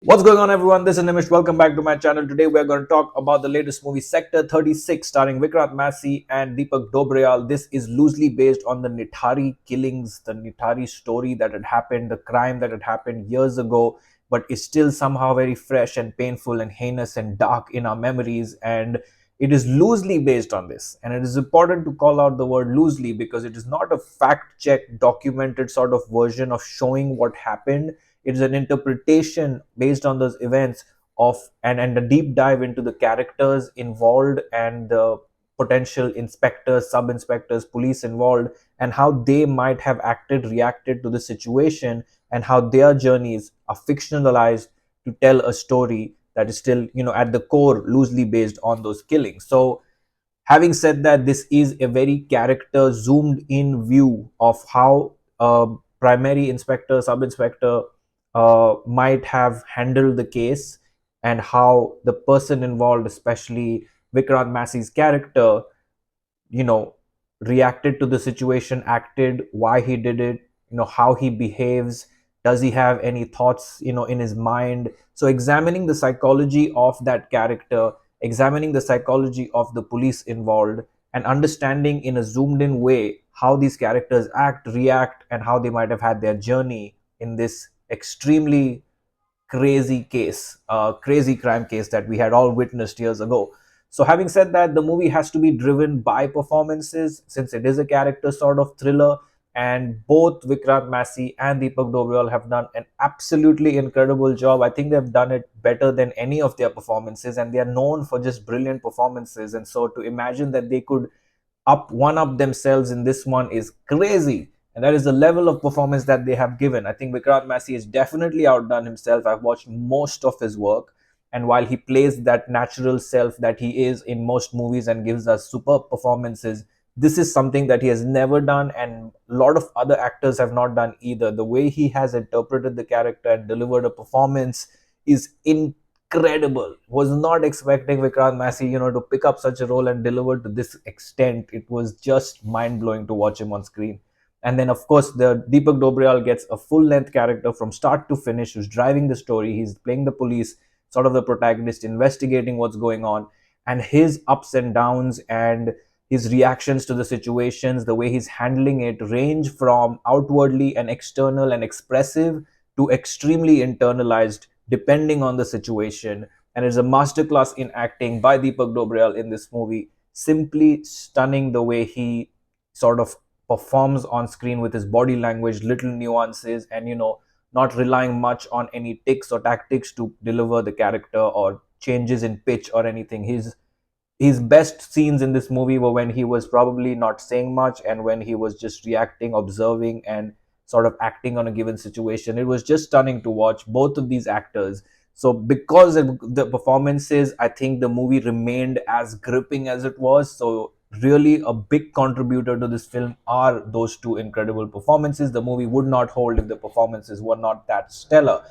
What's going on, everyone? This is NImish. Welcome back to my channel. Today, we're going to talk about the latest movie, Sector 36, starring Vikrant Massey and Deepak Dobriyal. This is loosely based on the Nithari killings, the Nithari story that had happened, the crime that had happened years ago, but is still somehow very fresh and painful and heinous and dark in our memories. And it is loosely based on this. And it is important to call out the word loosely because it is not a fact check, documented sort of version of showing what happened. It is an interpretation based on those events of and a deep dive into the characters involved and the potential inspectors, sub-inspectors, police involved, and how they might have acted, reacted to the situation, and how their journeys are fictionalized to tell a story that is still, at the core, loosely based on those killings. So having said that, this is a very character zoomed in view of how a primary inspector, sub inspector might have handled the case, and how the person involved, especially Vikrant Massey's character, you know reacted to the situation, acted, why he did it, how he behaves, does he have any thoughts in his mind. So examining the psychology of that character, examining the psychology of the police involved, and understanding in a zoomed in way how these characters act, react, and how they might have had their journey in this extremely crazy case, crazy crime case that we had all witnessed years ago. So, having said that, the movie has to be driven by performances since it is a character sort of thriller. And both Vikrant Massey and Deepak Dobriyal have done an absolutely incredible job. I think they've done it better than any of their performances, and they are known for just brilliant performances. And so, to imagine that they could up themselves in this one is crazy. And that is the level of performance that they have given. I think Vikrant Massey has definitely outdone himself. I've watched most of his work, and while he plays that natural self that he is in most movies and gives us superb performances, this is something that he has never done, and a lot of other actors have not done either. The way he has interpreted the character and delivered a performance is incredible. Was not expecting Vikrant Massey, to pick up such a role and deliver to this extent. It was just mind blowing to watch him on screen. And then, of course, the Deepak Dobriyal gets a full length character from start to finish, who's driving the story. He's playing the police, sort of the protagonist, investigating what's going on, and his ups and downs and his reactions to the situations, the way he's handling it, range from outwardly and external and expressive to extremely internalized, depending on the situation. And it's a masterclass in acting by Deepak Dobriyal in this movie. Simply stunning the way he sort of performs on screen with his body language, little nuances, and not relying much on any ticks or tactics to deliver the character or changes in pitch or anything. His best scenes in this movie were when he was probably not saying much and when he was just reacting, observing, and sort of acting on a given situation. It was just stunning to watch both of these actors. So, because of the performances, I think the movie remained as gripping as it was. So, really, a big contributor to this film are those two incredible performances. The movie would not hold if the performances were not that stellar.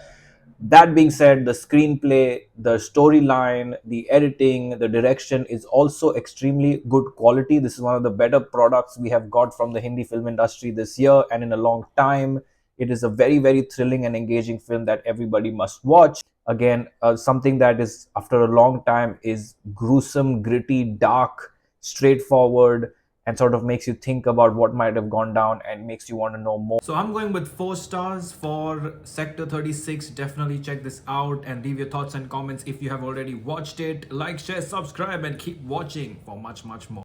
That being said, the screenplay, the storyline, the editing, the direction is also extremely good quality. This is one of the better products we have got from the Hindi film industry this year and in a long time. It is a very, very thrilling and engaging film that everybody must watch. Again, something that is, after a long time, is gruesome, gritty, dark, straightforward, and sort of makes you think about what might have gone down and makes you want to know more. So I'm going with 4 stars for Sector 36. Definitely check this out and leave your thoughts and comments if you have already watched it. Like, share, subscribe, and keep watching for much, much more.